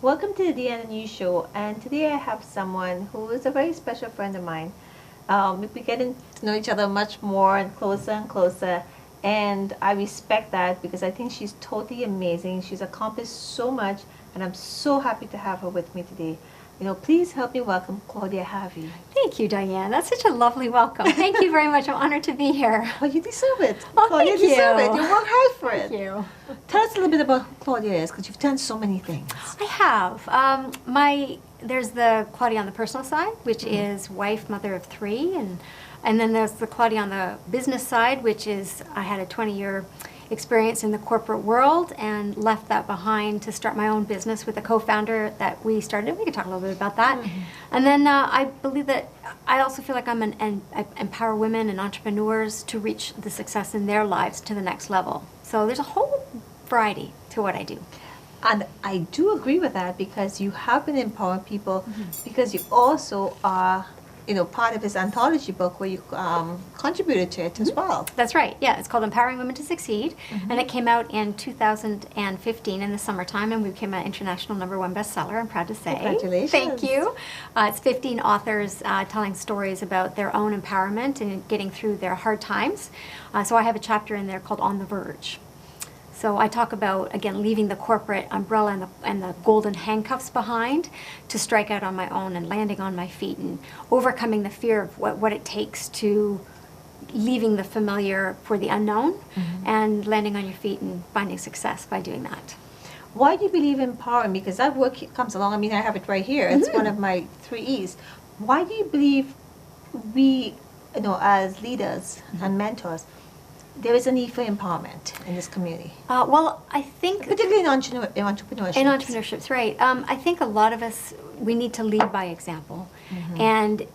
Welcome to the Dianne News Show, and today I have someone who is a very special friend of mine. We've been getting to know each other much more and closer, and I respect that because I think she's totally amazing. She's accomplished so much, and I'm so happy to have her with me today. Please help me welcome Claudia Harvey. Thank you, Diane. That's such a lovely welcome. Thank you very much. I'm honored to be here. Well, you deserve it. Oh, Claudia, thank you deserve you. it. You work hard for it. Thank you. Tell us a little bit about who Claudia is, because you've done so many things. I have. There's the Claudia on the personal side, which is wife, mother of 3, and then there's the Claudia on the business side, which is I had a 20-year experience in the corporate world and left that behind to start my own business with a co-founder that we started. We can talk a little bit about that. And then I believe that I also feel like I empower women and entrepreneurs to reach the success in their lives to the next level. So there's a whole variety to what I do. And I do agree with that because you have been empowering people because you also are part of his anthology book where you contributed to it as well. That's right. Yeah, it's called Empowering Women to Succeed, and it came out in 2015 in the summertime, and we became an international #1 bestseller. I'm proud to say. Congratulations! Thank you. It's 15 authors telling stories about their own empowerment and getting through their hard times. So I have a chapter in there called On the Verge. So I talk about, again, leaving the corporate umbrella and the golden handcuffs behind to strike out on my own and landing on my feet and overcoming the fear of what it takes to leaving the familiar for the unknown and landing on your feet and finding success by doing that. Why do you believe in empowering? Because that work comes along. I mean, I have it right here. It's one of my 3 E's. Why do you believe we, as leaders and mentors, there is a need for empowerment in this community? Well, I think... Particularly in entrepreneurship. In entrepreneurships, right. I think a lot of us, we need to lead by example. And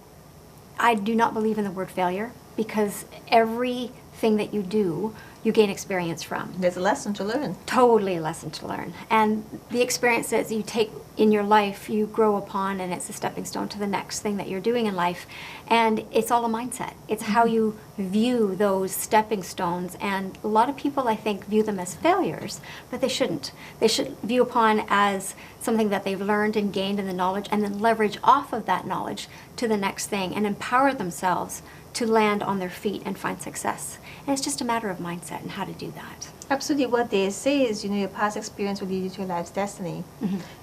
I do not believe in the word failure because everything that you do, you gain experience from. There's a lesson to learn. Totally a lesson to learn. And the experiences you take in your life, you grow upon, and it's a stepping stone to the next thing that you're doing in life. And it's all a mindset. It's how you view those stepping stones. And a lot of people, I think, view them as failures, but they shouldn't. They should view upon as something that they've learned and gained in the knowledge, and then leverage off of that knowledge to the next thing and empower themselves to land on their feet and find success. And it's just a matter of mindset and how to do that. Absolutely. What they say is, your past experience will lead you to your life's destiny.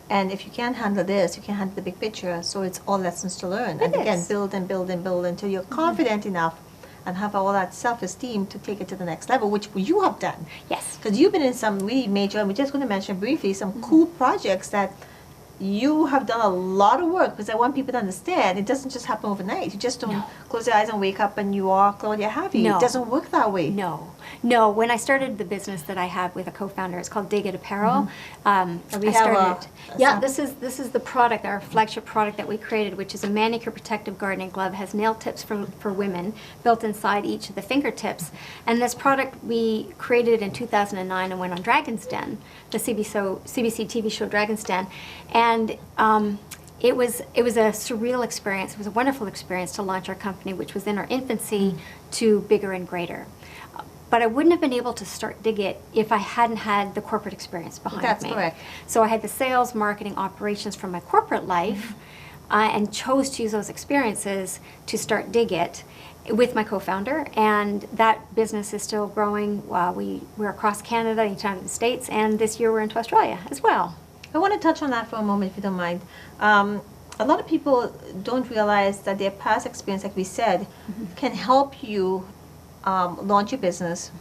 And if you can't handle this, you can't handle the big picture. So it's all lessons to learn. And again, build and build and build until you're confident enough and have all that self-esteem to take it to the next level, which you have done. Yes. Because you've been in some really major, and we're just going to mention briefly, some cool projects that you have done a lot of work, because I want people to understand it doesn't just happen overnight. You just don't close your eyes and wake up and you are Claudia Harvey. No. It doesn't work that way. No. When I started the business that I have with a co-founder, it's called Dig It Apparel. This is the product, our flagship product that we created, which is a manicure protective gardening glove. Has nail tips for women built inside each of the fingertips. And this product we created in 2009 and went on Dragon's Den, the CBC TV show Dragon's Den. And it was a surreal experience. It was a wonderful experience to launch our company, which was in our infancy, to bigger and greater. But I wouldn't have been able to start Dig It if I hadn't had the corporate experience behind me. That's correct. So I had the sales, marketing, operations from my corporate life, and chose to use those experiences to start Dig It with my co-founder, and that business is still growing. We're across Canada, each time in the States, and this year we're into Australia as well. I want to touch on that for a moment, if you don't mind. A lot of people don't realize that their past experience, like we said, can help you launch your business,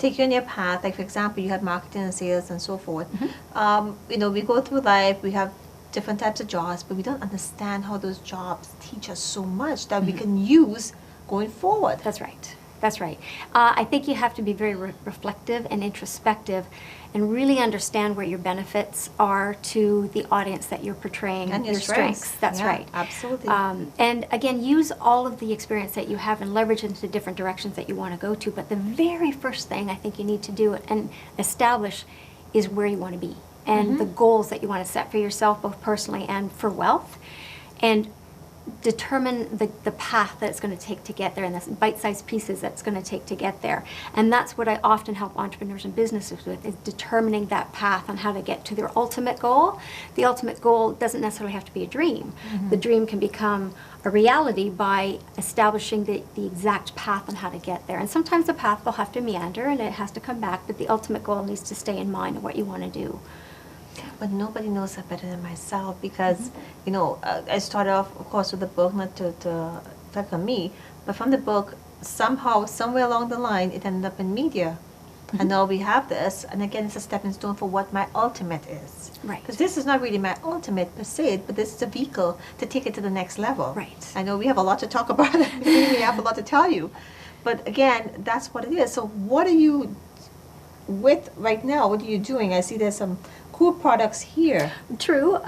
take you on your path. Like for example, you have marketing and sales and so forth. Mm-hmm. You know, we go through life. We have different types of jobs, but we don't understand how those jobs teach us so much that we can use going forward. That's right. That's right. I think you have to be very reflective and introspective and really understand where your benefits are to the audience that you're portraying. And your strengths. That's Yeah, right. absolutely. And again, use all of the experience that you have and leverage into different directions that you want to go to. But the very first thing I think you need to do and establish is where you want to be and the goals that you want to set for yourself, both personally and for wealth. And determine the path that it's going to take to get there and the bite-sized pieces that it's going to take to get there. And that's what I often help entrepreneurs and businesses with, is determining that path on how to get to their ultimate goal. The ultimate goal doesn't necessarily have to be a dream. The dream can become a reality by establishing the exact path on how to get there. And sometimes the path will have to meander and it has to come back, but the ultimate goal needs to stay in mind of what you want to do. But nobody knows that better than myself because, you know, I started off, of course, with the book, not to affect on me, but from the book, somehow, somewhere along the line, it ended up in media. And now we have this, and again, it's a stepping stone for what my ultimate is. Right. Because this is not really my ultimate per se, but this is a vehicle to take it to the next level. Right. I know we have a lot to talk about, and we have a lot to tell you. But again, that's what it is. So what are you with right now? What are you doing? I see there's some cool products here. True.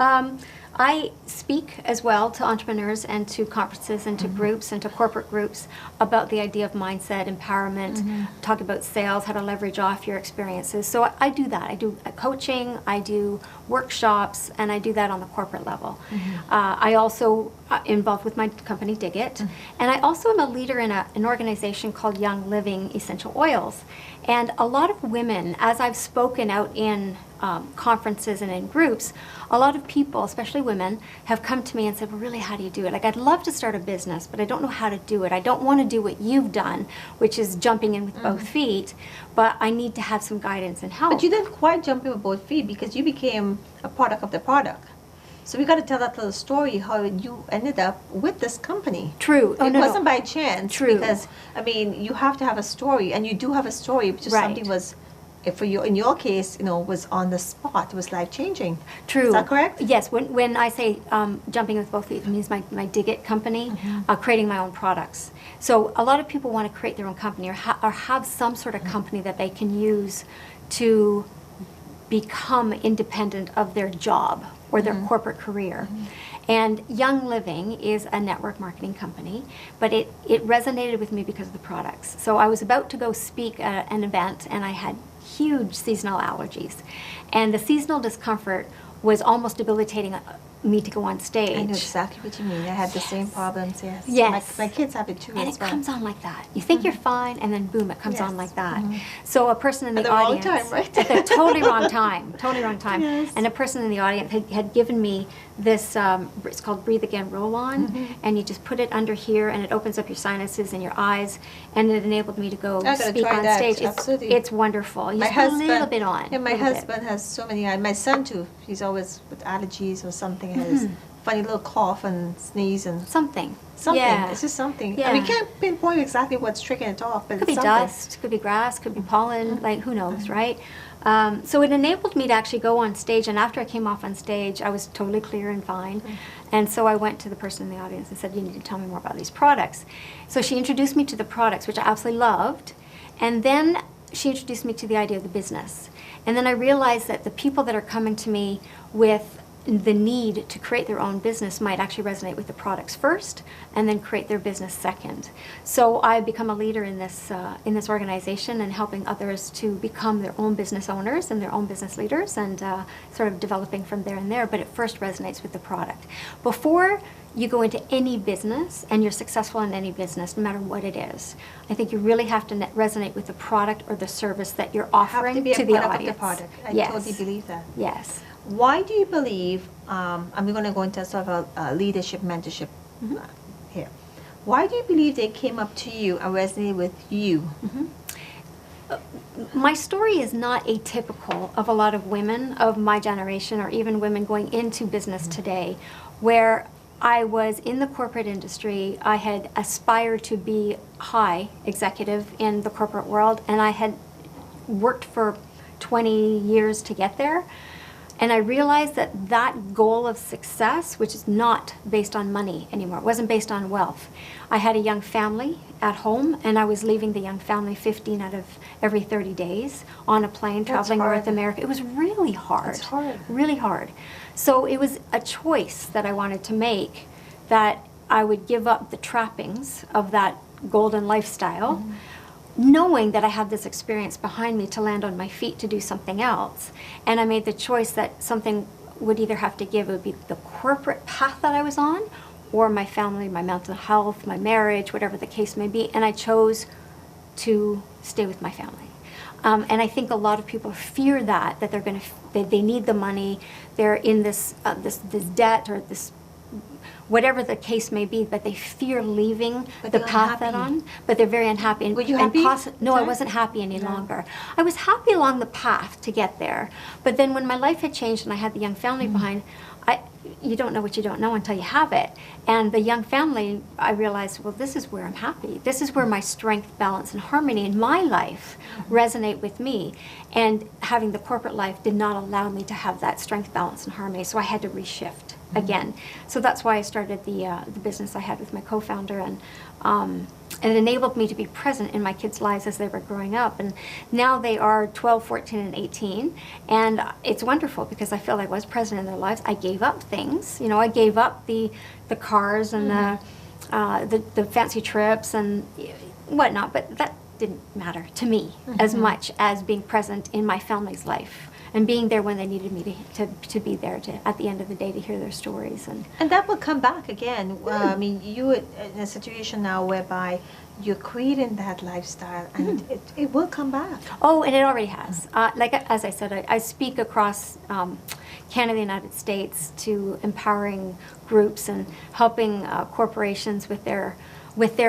I speak as well to entrepreneurs and to conferences and to groups and to corporate groups about the idea of mindset, empowerment, talk about sales, how to leverage off your experiences. So I do that. I do coaching, I do workshops, and I do that on the corporate level. I also involved with my company, Dig It, and I also am a leader in an organization called Young Living Essential Oils. And a lot of women, as I've spoken out in conferences and in groups, a lot of people, especially women, have come to me and said, well, really, how do you do it? Like, I'd love to start a business, but I don't know how to do it. I don't want to do what you've done, which is jumping in with both feet, but I need to have some guidance and help. But you didn't quite jump in with both feet because you became a product of the product. So we got to tell that little story how you ended up with this company. True. It wasn't by chance. True. Because, I mean, you have to have a story, and you do have a story, but just Right. something was, for you, in your case, you know, was on the spot. It was life-changing. True. Is that correct? Yes. When I say jumping with both feet, it means my Dig It company, creating my own products. So a lot of people want to create their own company or have some sort of company that they can use to become independent of their job or their corporate career. And Young Living is a network marketing company, but it resonated with me because of the products. So I was about to go speak at an event, and I had huge seasonal allergies. And the seasonal discomfort was almost debilitating me to go on stage. I know exactly what you mean. I had the same problems, yes. Yes. My kids have it too And as it well. comes on like that. You think you're fine, and then boom, it comes on Yes. like that. So a person in the At the wrong audience, time, right? at the totally wrong time, totally wrong time. Yes. And a person in the audience had given me this. It's called Breathe Again Roll On, and you just put it under here, and it opens up your sinuses and your eyes, and it enabled me to go I gotta speak try on that, stage. absolutely. It's wonderful. You My just put a husband, little bit on. yeah, my little bit. husband has so many. My son too. He's always with allergies or something. Has funny little cough and sneeze and Something. something. Yeah. It's just something. Yeah. And we can't pinpoint exactly what's triggering it off, but Could be it's something. dust, could be grass, could be pollen, like who knows, right? So it enabled me to actually go on stage, and after I came off on stage, I was totally clear and fine. And so I went to the person in the audience and said, you need to tell me more about these products. So she introduced me to the products, which I absolutely loved, and then she introduced me to the idea of the business. And then I realized that the people that are coming to me with the need to create their own business might actually resonate with the products first and then create their business second. So I've become a leader in this organization and helping others to become their own business owners and their own business leaders and sort of developing from there and there, but it first resonates with the product. Before you go into any business and you're successful in any business, no matter what it is, I think you really have to resonate with the product or the service that you're offering have to be a the product audience. of the product. I Yes. totally believe that. Yes. Why do you believe, and we're going to go into sort of a leadership, mentorship here. Why do you believe they came up to you and resonated with you? My story is not atypical of a lot of women of my generation or even women going into business today, where I was in the corporate industry. I had aspired to be high executive in the corporate world, and I had worked for 20 years to get there. And I realized that that goal of success, which is not based on money anymore, it wasn't based on wealth. I had a young family at home, and I was leaving the young family 15 out of every 30 days on a plane traveling North America. It was really hard. It's hard. Really hard. So it was a choice that I wanted to make, that I would give up the trappings of that golden lifestyle, knowing that I had this experience behind me to land on my feet to do something else. And I made the choice that something would either have to give. It would be the corporate path that I was on, or my family, my mental health, my marriage, whatever the case may be. And I chose to stay with my family. And I think a lot of people fear that they're going to, they need the money, they're in this debt or this, whatever the case may be, but they fear leaving the path they're on, but they're very unhappy. Were you happy? No, I wasn't happy any longer. I was happy along the path to get there, but then when my life had changed and I had the young family behind, you don't know what you don't know until you have it. And the young family, I realized, well, this is where I'm happy. This is where my strength, balance, and harmony in my life resonate with me. And having the corporate life did not allow me to have that strength, balance, and harmony, so I had to reshift again. So that's why I started the business I had with my co-founder, and it enabled me to be present in my kids' lives as they were growing up. And now they are 12, 14, and 18, and it's wonderful because I feel I was present in their lives. I gave up things, you know, I gave up the cars and the fancy trips and whatnot, but that didn't matter to me as much as being present in my family's life and being there when they needed me to be there at the end of the day to hear their stories. And that will come back again. I mean, you're in a situation now whereby you're creating that lifestyle, and it will come back. Oh, and it already has. Like, as I said, I speak across Canada, the United States, to empowering groups and helping corporations with their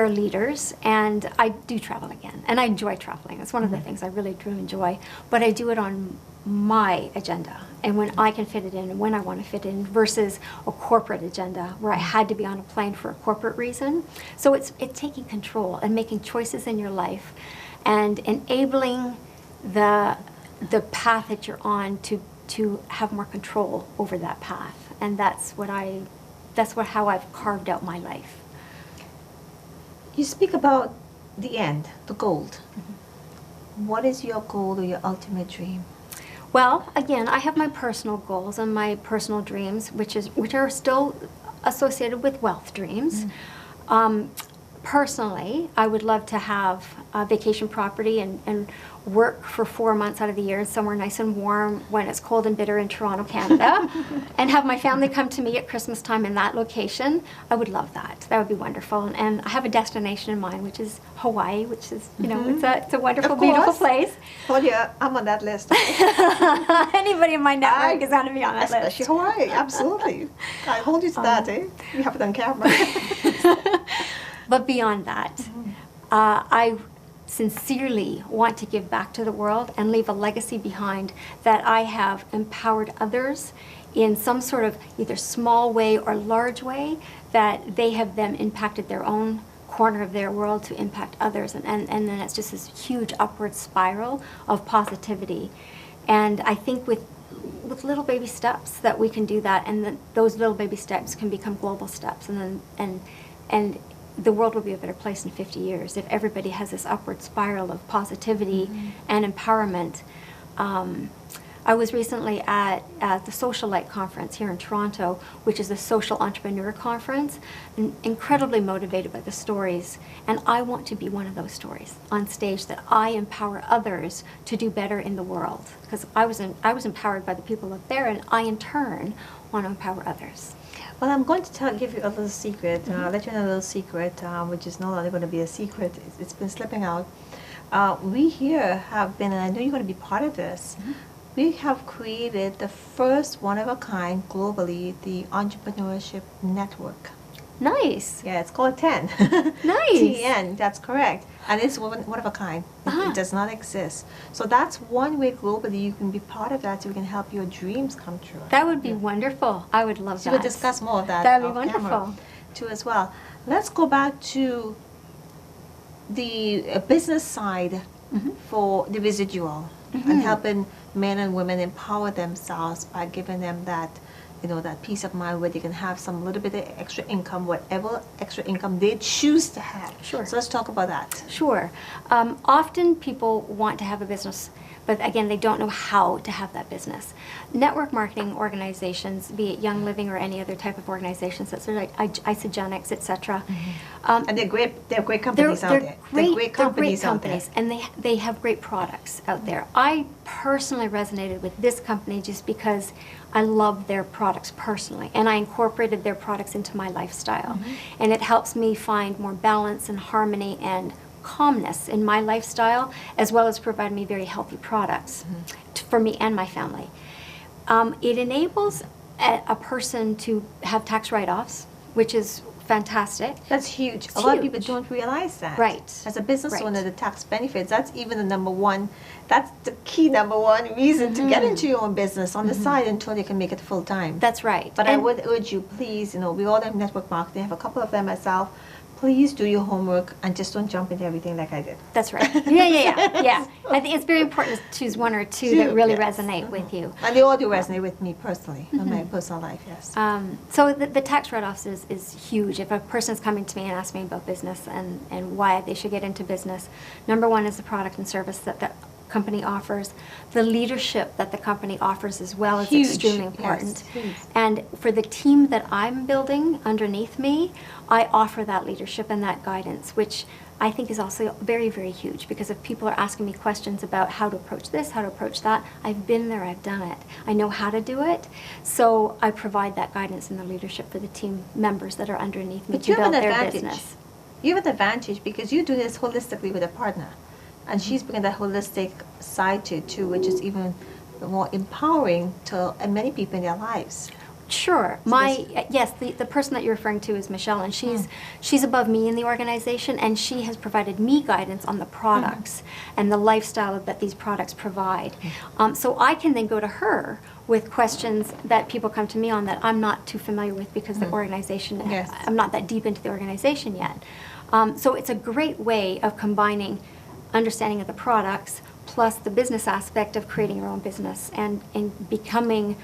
leaders, and I do travel again, and I enjoy traveling. It's one of the things I really do enjoy, but I do it on my agenda and when I can fit it in and when I want to fit in, versus a corporate agenda where I had to be on a plane for a corporate reason. So it's taking control and making choices in your life and enabling the path that you're on to have more control over that path. And that's how I've carved out my life. You speak about the end, the gold. What is your goal or your ultimate dream? Well, again, I have my personal goals and my personal dreams, which are still associated with wealth dreams. Personally, I would love to have a vacation property and work for 4 months out of the year somewhere nice and warm when it's cold and bitter in Toronto, Canada, and have my family come to me at Christmas time in that location. I would love that. That would be wonderful. And I have a destination in mind, which is Hawaii, which is, you know, it's a wonderful, beautiful place. Claudia, I'm on that list. Anybody in my network is going to be on that list. Hawaii, absolutely. I hold you to that, eh? You have it on camera. But beyond that, I sincerely want to give back to the world and leave a legacy behind that I have empowered others in some sort of either small way or large way, that they have then impacted their own corner of their world to impact others. And then it's just this huge upward spiral of positivity. And I think with little baby steps that we can do that, and those little baby steps can become global steps, and the world will be a better place in 50 years if everybody has this upward spiral of positivity and empowerment. I was recently at the Socialite Conference here in Toronto, which is a social entrepreneur conference, and incredibly motivated by the stories. And I want to be one of those stories on stage, that I empower others to do better in the world. Because I was empowered by the people up there, and I, in turn, want to empower others. Well, I'm going to give you a little secret, let you know a little secret, which is no longer going to be a secret. It's been slipping out. We here have been, and I know you're going to be part of this, we have created the first one-of-a-kind globally, the Entrepreneurship Network. Nice. Yeah, it's called 10. Nice. TN, that's correct. And it's one of a kind. It does not exist. So that's one way globally you can be part of that, so we can help your dreams come true. That would be wonderful. I would love So that. we'll discuss more of that. That would be off camera wonderful. too as well. Let's go back to the business side for the residual and helping men and women empower themselves by giving them that, that peace of mind where they can have some little bit of extra income, whatever extra income they choose to have. Sure. So let's talk about that. Sure. Often people want to have a business, but again, they don't know how to have that business. Network marketing organizations, be it Young Living or any other type of organizations, that's like Isogenics, etc. And they're great companies out there. They're great companies out there. And they have great products out there. I personally resonated with this company just because I love their products personally, and I incorporated their products into my lifestyle. And it helps me find more balance and harmony and calmness in my lifestyle, as well as provide me very healthy products for me and my family. It enables a person to have tax write-offs, which is fantastic. That's huge. It's a lot of huge. people don't realize that. Right. As a business Right. owner, the tax benefits, that's even the number one, that's the key number one reason to get into your own business on the side until you can make it full time. That's right. But I would urge you, please, we all have network marketing, I have a couple of them myself. Please do your homework and just don't jump into everything like I did. That's right. Yeah. I think it's very important to choose one or two that really resonate with you. And they all do resonate with me personally, in my personal life, yes. So the tax write-offs is huge. If a person's coming to me and asking me about business and why they should get into business, number one is the product and service that the company offers. The leadership that the company offers as well is Huge. extremely important. Yes, huge. And for the team that I'm building underneath me, I offer that leadership and that guidance, which I think is also very, very huge, because if people are asking me questions about how to approach this, how to approach that, I've been there, I've done it. I know how to do it, so I provide that guidance and the leadership for the team members that are underneath me But to you have build an their advantage. business. You have an advantage because you do this holistically with a partner. And she's bringing that holistic side to it too, which is even more empowering to many people in their lives. Sure. Yes, the person that you're referring to is Michelle, and she's above me in the organization, and she has provided me guidance on the products and the lifestyle that these products provide. So I can then go to her with questions that people come to me on that I'm not too familiar with, because the organization, Yes. I'm not that deep into the organization yet. So it's a great way of combining understanding of the products plus the business aspect of creating your own business and becoming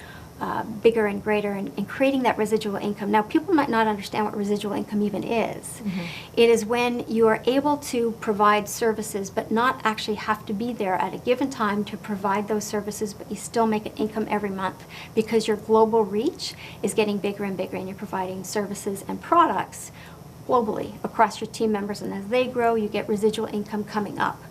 bigger and greater and creating that residual income. Now, people might not understand what residual income even is. It is when you are able to provide services but not actually have to be there at a given time to provide those services, but you still make an income every month because your global reach is getting bigger and bigger, and you're providing services and products globally across your team members, and as they grow, you get residual income coming up.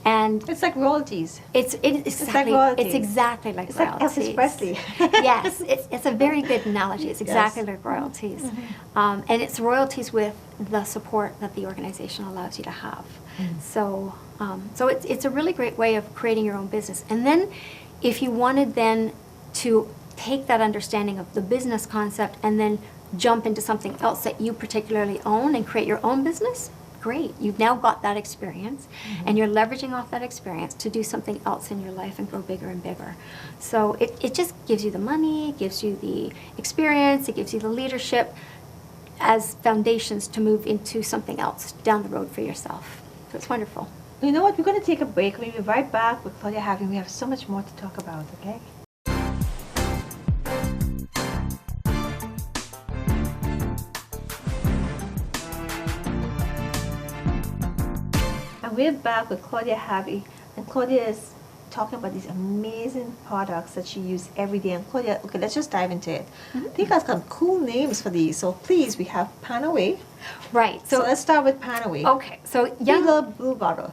And It's like royalties. it's exactly royalties. it's exactly like It's like royalties. Elvis Presley. Yes, it's a very good analogy. It's exactly like royalties, and it's royalties with the support that the organization allows you to have. So it's a really great way of creating your own business. And then, if you wanted then to take that understanding of the business concept and then jump into something else that you particularly own and create your own business, great. You've now got that experience, and you're leveraging off that experience to do something else in your life and grow bigger and bigger. So it just gives you the money, it gives you the experience, it gives you the leadership as foundations to move into something else down the road for yourself. So it's wonderful. You know what? We're going to take a break. We'll be right back with Claudia Harvey. We have so much more to talk about, okay? And we're back with Claudia Harvey. And Claudia is talking about these amazing products that she uses every day. And Claudia, okay, let's just dive into it. I think I've got cool names for these. So please, we have Panaway. Right. So let's start with Panaway. Okay. So Big old blue bottle.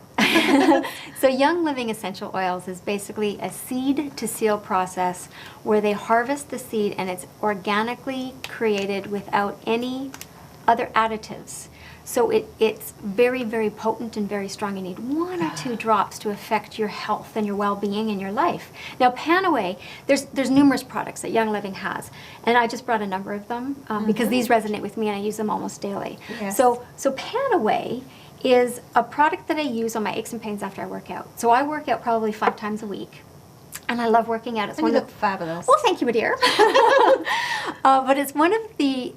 So Young Living Essential Oils is basically a seed to seal process where they harvest the seed and it's organically created without any other additives. So it's very, very potent and very strong. You need 1 or 2 drops to affect your health and your well-being in your life. Now, Panaway, there's numerous products that Young Living has, and I just brought a number of them because these resonate with me and I use them almost daily. Yes. So Panaway is a product that I use on my aches and pains after I work out. So I work out probably 5 times a week. and I love working out. It's And one you of look fabulous. Well, thank you, my dear. But it's one of the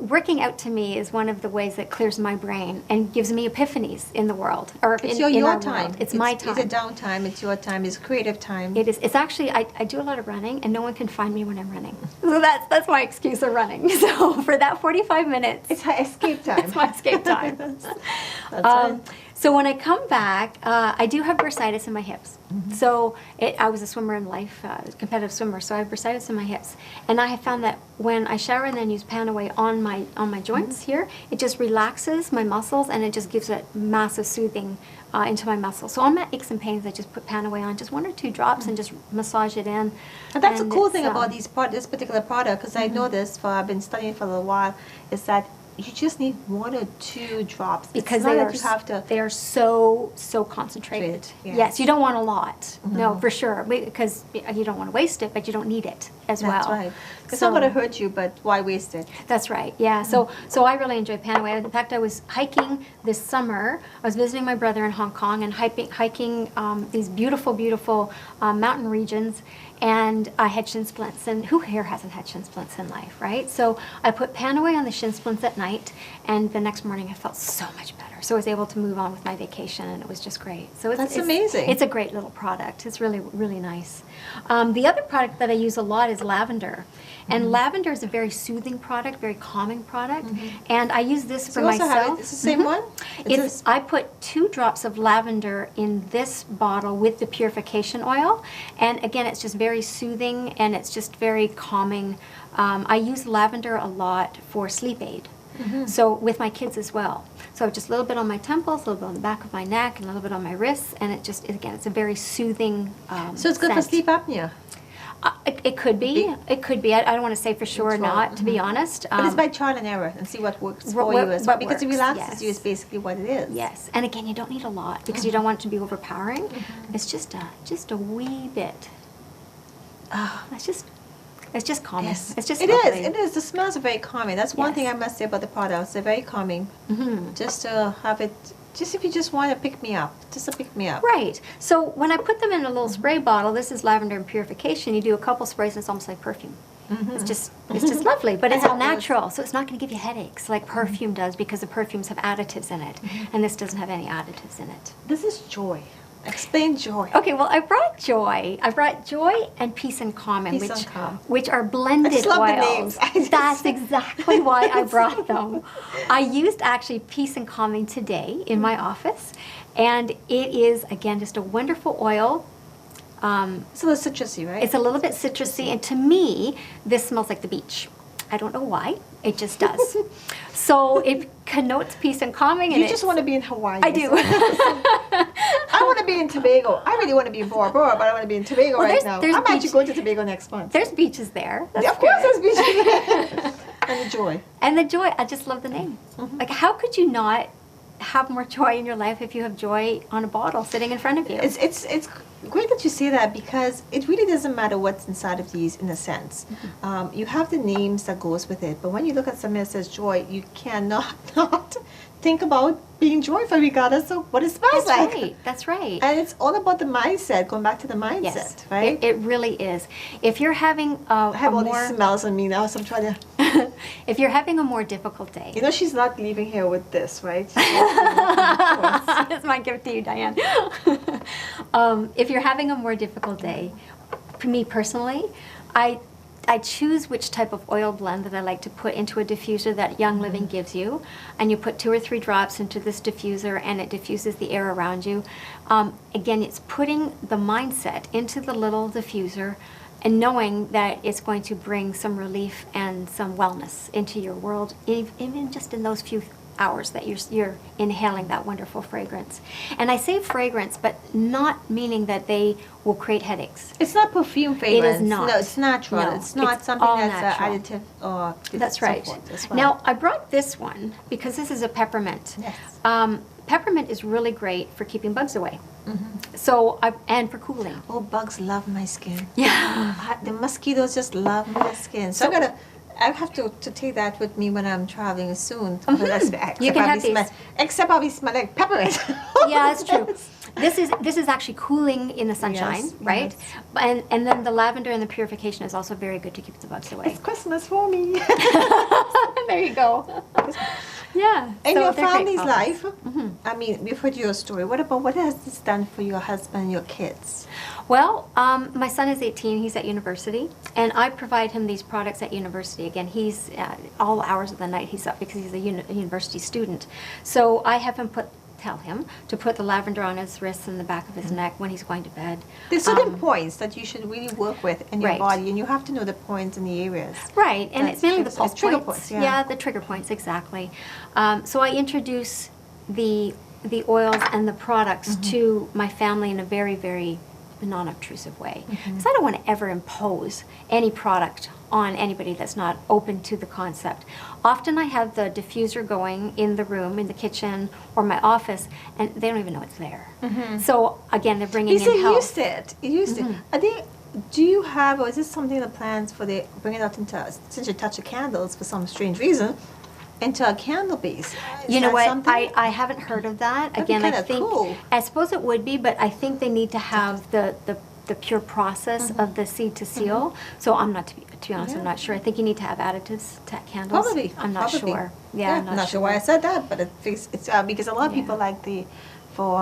working out to me is one of the ways that clears my brain and gives me epiphanies in the world, or It's in your our time. world. It's my time. It's a downtime. It's your time. It's creative time. It is. It's actually, I do a lot of running, and no one can find me when I'm running. So that's my excuse of running. So for that 45 minutes, It's her escape time. it's my escape time. That's right. So when I come back, I do have bursitis in my hips. So I was a swimmer in life, competitive swimmer, so I have bursitis in my hips. And I have found that when I shower and then use Panaway on my joints here, it just relaxes my muscles, and it just gives a massive soothing into my muscles. So on my aches and pains, I just put Panaway on, just 1 or 2 drops, and just massage it in. And that's the cool it's, thing about this particular product, because I know this, I've been studying for a little while, is that you just need 1 or 2 drops. Because they are so concentrated. Yes, you don't want a lot. No, for sure, because you don't want to waste it, but you don't need it as well. That's right. It's not going to hurt you, but why waste it? That's right. Yeah. So I really enjoy Panaway. In fact, I was hiking this summer. I was visiting my brother in Hong Kong and hiking these beautiful mountain regions. And I had shin splints, and who here hasn't had shin splints in life, right? So I put Panaway on the shin splints at night, and the next morning I felt so much better. So I was able to move on with my vacation, and it was just great. So That's amazing. It's a great little product. It's really, really nice. The other product that I use a lot is lavender. And lavender is a very soothing product, very calming product. And I use this for you also myself. have it. It's the same one? I put 2 drops of lavender in this bottle with the purification oil. And again, it's just very soothing, and it's just very calming. I use lavender a lot for sleep aid. So with my kids as well. So just a little bit on my temples, a little bit on the back of my neck, and a little bit on my wrists. And it just, again, it's a very soothing So it's good for scent. sleep apnea. It could be. It could be. I don't want to say for sure or not, to be honest. But it's by trial and error, and see what works for you as well. Because it relaxes you is basically what it is. Yes. And again, you don't need a lot because you don't want it to be overpowering. It's just a wee bit. It's just calming. Yes. It's just It lovely. is. It is. The smells are very calming. That's one Yes. thing I must say about the products. They're very calming. Just to have it, just if you just want to pick me up, just to pick me up. Right. So when I put them in a little spray bottle, this is lavender and purification. You do a couple sprays, and it's almost like perfume. It's just lovely, but it's all natural, so it's not going to give you headaches like perfume does, because the perfumes have additives in it, and this doesn't have any additives in it. This is joy. Explain joy. Okay, well, I brought joy. I brought joy and peace and calm, Peace and calm. which are blended I just love the oils. names. That's exactly why I brought them. I used actually peace and calming today in my office, and it is again just a wonderful oil. It's a little citrusy, right? It's a little bit citrusy, and to me, this smells like the beach. I don't know why. It just does. So it connotes peace and calming. And You just want to be in Hawaii. I do. I want to be in Tobago. I really want to be in Bora Bora, but I want to be in Tobago right now. there's I'm actually beach- going to Tobago next month. There's beaches there. That's Of course, good. there's beaches. And the joy. And the joy, I just love the name. Like, how could you not have more joy in your life if you have joy on a bottle sitting in front of you? It's great that you say that, because it really doesn't matter what's inside of these in a sense. You have the names that goes with it, but when you look at something that says joy, you cannot not think about being joyful regardless of what it smells That's like. right. That's right. And it's all about the mindset, going back to the mindset, Yes, right? It really is. If you're having I have a all more, these smells on me now, so I'm trying to... if you're having a more difficult day, You know she's not leaving here with this, right? She's not leaving, of course. that's my gift to you, Diane. If you're having a more difficult day, for me personally, I choose which type of oil blend that I like to put into a diffuser that Young Living gives you, and you put 2 or 3 drops into this diffuser, and it diffuses the air around you. Again, it's putting the mindset into the little diffuser and knowing that it's going to bring some relief and some wellness into your world, even just in those few hours that you're inhaling that wonderful fragrance. And I say fragrance, but not meaning that they will create headaches. It's not perfume fragrance. not. No, it's natural. No, it's not it's something all that's natural. additive or That's so right. forth as well. Now, I brought this one because this is a peppermint. Yes. Peppermint is really great for keeping bugs away. So, and for cooling. Oh, bugs love my skin. Yeah. The mosquitoes just love my skin. So I have to take that with me when I'm traveling soon. You can have these. Except I'll be smell like peppermint. Yeah, that's true. This is actually cooling in the sunshine, Yes, right? yes. And then the lavender and the purification is also very good to keep the bugs away. It's Christmas for me. There you go. Yeah. In so your they're great family's products. life, I mean, we've heard your story. What has this done for your husband and your kids? Well, my son is 18. He's at university, and I provide him these products at university. Again, he's all hours of the night he's up because he's a university student. So I have him tell him to put the lavender on his wrists and the back of his neck when he's going to bed. There's certain points that you should really work with in your Right. body, and you have to know the points and the areas. Right, and That's it's mainly the true. pulse It's trigger points. points, yeah. The trigger points, exactly. So I introduce the oils and the products to my family in a very, very non-obtrusive way. Because I don't want to ever impose any product on anybody that's not open to the concept. Often I have the diffuser going in the room, in the kitchen, or my office, and they don't even know it's there. So again, they're bringing You say in health. used it. You used it. Are they, do you have, or is this something in the plans for the bring it out into, since you touch the candles for some strange reason, into a candle base? Is You know that what? something? I haven't heard of that. That'd be Again, I kinda think cool. I suppose it would be, but I think they need to have the pure process of the seed to seal. So I'm not to be honest, Yeah. I'm not sure. I think you need to have additives to candles. Probably. I'm not probably. sure. Yeah, I'm not sure why I said that, but it's because a lot of Yeah. people like for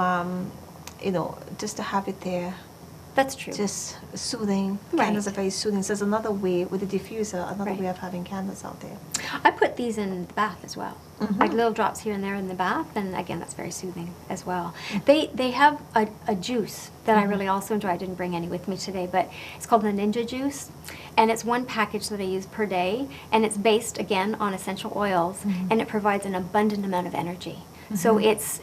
just to have it there, That's true. just soothing. Right. Candles are very soothing. So there's another way with the diffuser, another Right. way of having candles out there. I put these in the bath as well, like little drops here and there in the bath, and again, that's very soothing as well. They have a juice that I really also enjoy. I didn't bring any with me today, but it's called the Ninja Juice, and it's one package that I use per day, and it's based again on essential oils, and it provides an abundant amount of energy. So it's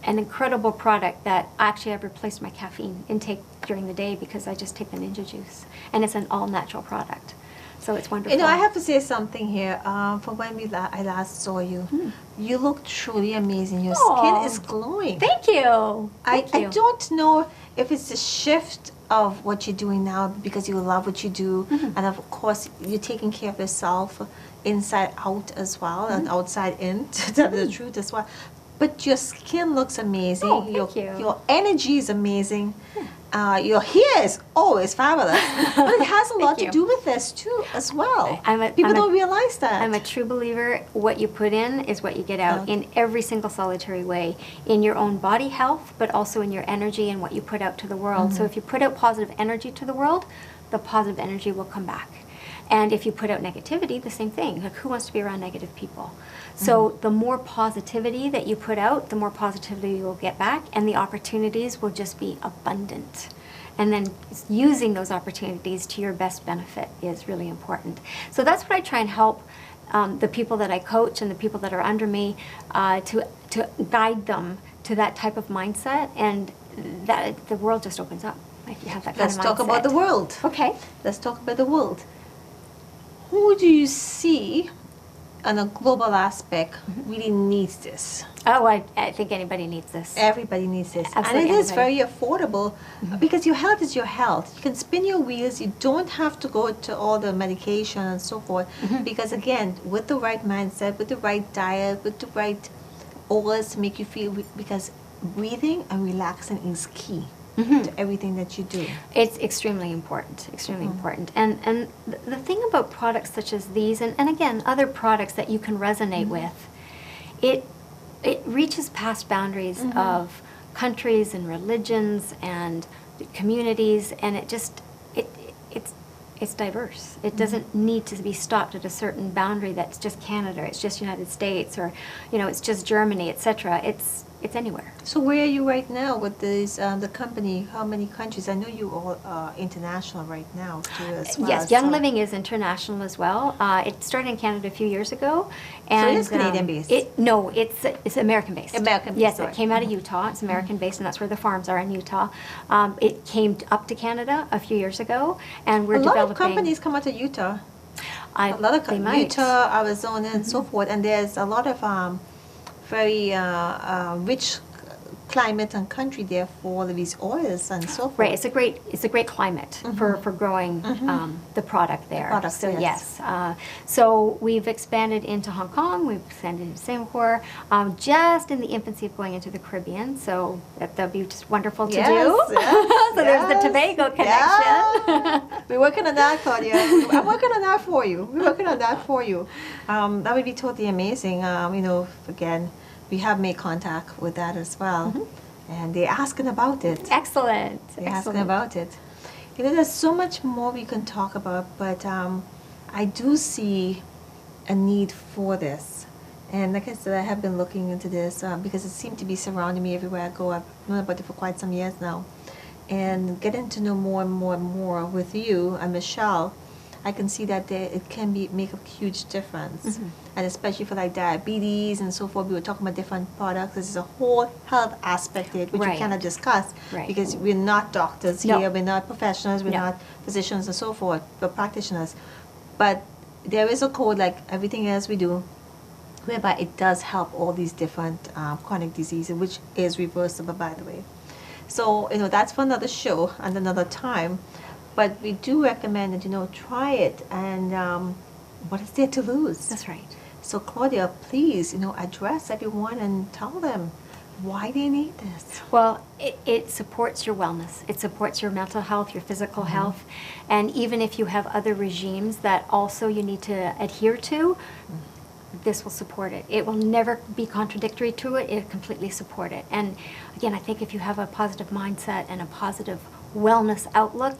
an incredible product that actually I've replaced my caffeine intake during the day because I just take the Ninja Juice, and it's an all natural product. So it's wonderful. I have to say something here. From when I last saw you, you look truly amazing. Your Aw. skin is glowing. Thank you. I Thank you. don't know if it's a shift of what you're doing now because you love what you do, and of course you're taking care of yourself inside out as well, and outside in, to tell the truth as well. But your skin looks amazing. Oh, thank you. Your energy is amazing. Your hair is always fabulous. But it has a lot Thank to you. do with this too, as well. People I'm a- don't realize that. I'm a true believer. What you put in is what you get out Out. in every single solitary way, in your own body health, but also in your energy and what you put out to the world. So if you put out positive energy to the world, the positive energy will come back. And if you put out negativity, the same thing. Like, who wants to be around negative people? So the more positivity that you put out, the more positivity you will get back, and the opportunities will just be abundant. And then using those opportunities to your best benefit is really important. So that's what I try and help the people that I coach and the people that are under me to guide them to that type of mindset, and that the world just opens up if you have that kind Let's of mindset. talk about the world. Okay. Let's talk about the world. Who do you see on a global aspect really needs this? Oh, I think anybody needs this. Everybody needs this. Absolutely And it is everybody. very affordable because your health is your health. You can spin your wheels. You don't have to go to all the medication and so forth. Because again, with the right mindset, with the right diet, with the right oils to make you feel, because breathing and relaxing is key to everything that you do. It's extremely important, extremely important. And the thing about products such as these, and again, other products that you can resonate with, it reaches past boundaries of countries and religions and communities, and it's diverse. It doesn't need to be stopped at a certain boundary that's just Canada, it's just United States, or it's just Germany, etc. It's anywhere. So where are you right now with this, the company? How many countries? I know you all are international right now too as well. Yes, Young Living is international as well. It started in Canada a few years ago, and it is Canadian-based? No, it's American-based. American-based, Yes, sorry. it came out of Utah. It's American-based, and that's where the farms are in Utah. It came up to Canada a few years ago, and we're A lot developing. of companies come out of Utah. A A lot of they might. Utah, Arizona, and so forth. And there's a lot of very rich climate and country there for all of these oils and so forth. Right, it's a great climate for growing the product there. Products, so yes. so we've expanded into Hong Kong, we've expanded into Singapore, just in the infancy of going into the Caribbean. So that'd be just wonderful to do. Yes, so there's the Tobago connection. Yeah. We're working on that, Claudia. I'm working on that for you. We're working on that for you. That would be totally amazing. Again, we have made contact with that as well. And they're asking about it. Excellent. They're asking about it. There's so much more we can talk about, but I do see a need for this. And like I said, I have been looking into this because it seemed to be surrounding me everywhere I go. I've known about it for quite some years now. And getting to know more and more and more with you and Michelle, I can see that it can make a huge difference. And especially for like diabetes and so forth, we were talking about different products. There's a whole health aspect to it, which we cannot discuss because we're not doctors here, we're not professionals, we're not physicians and so forth, but practitioners. But there is a code like everything else we do, whereby it does help all these different chronic diseases, which is reversible, by the way. So, that's for another show and another time. But we do recommend that, try it. And what is there to lose? That's right. So, Claudia, please, address everyone and tell them why they need this. Well, it supports your wellness. It supports your mental health, your physical health. And even if you have other regimes that also you need to adhere to, this will support it. It will never be contradictory to it. It'll completely support it. And again, I think if you have a positive mindset and a positive wellness outlook,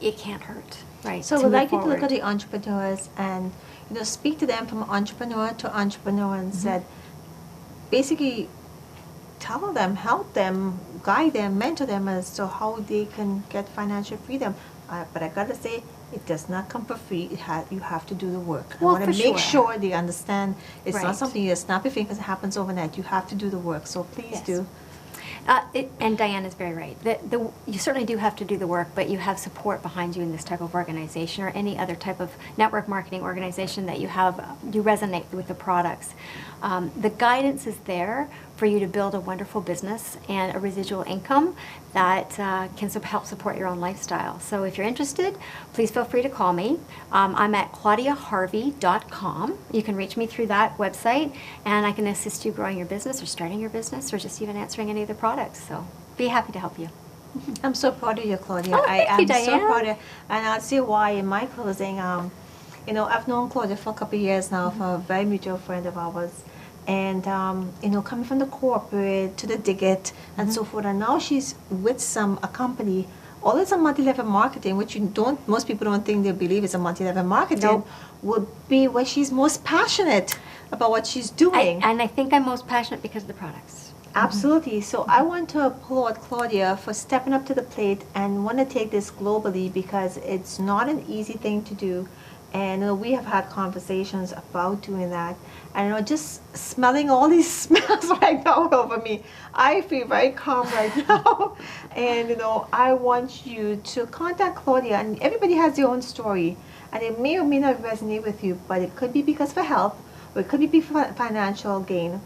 it can't hurt, right? So we'd like you to look at the entrepreneurs and speak to them from entrepreneur to entrepreneur and said, basically tell them, help them, guide them, mentor them as to how they can get financial freedom. But I gotta say, it does not come for free. You have to do the work. Well, I want to make sure they understand it's not something you snap your fingers, it happens overnight. You have to do the work. So please do. And Dianne is very right. You certainly do have to do the work, but you have support behind you in this type of organization or any other type of network marketing organization that you resonate with the products. The guidance is there for you to build a wonderful business and a residual income that can help support your own lifestyle. So if you're interested, please feel free to call me. I'm at claudiaharvey.com. You can reach me through that website, and I can assist you growing your business or starting your business or just even answering any of the products. So be happy to help you. I'm so proud of you, Claudia. Thank you, Dianne. So proud of you. And I'll see why in my closing. I've known Claudia for a couple of years now, for a very mutual friend of ours. And, coming from the corporate to the Digit and so forth. And now she's with a company, all it's a multi-level marketing, which most people don't think they believe is a multi-level marketing, would be where she's most passionate about what she's doing. And I think I'm most passionate because of the products. Absolutely. So I want to applaud Claudia for stepping up to the plate and want to take this globally because it's not an easy thing to do. And we have had conversations about doing that. And just smelling all these smells right now over me, I feel very calm right now. And I want you to contact Claudia. And everybody has their own story. And it may or may not resonate with you, but it could be because for health, or it could be for financial gain.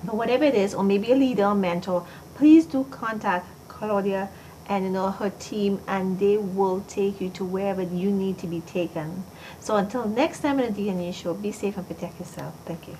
But whatever it is, or maybe a leader or mentor, please do contact Claudia and her team, and they will take you to wherever you need to be taken. So until next time in the DNA show, be safe and protect yourself. Thank you.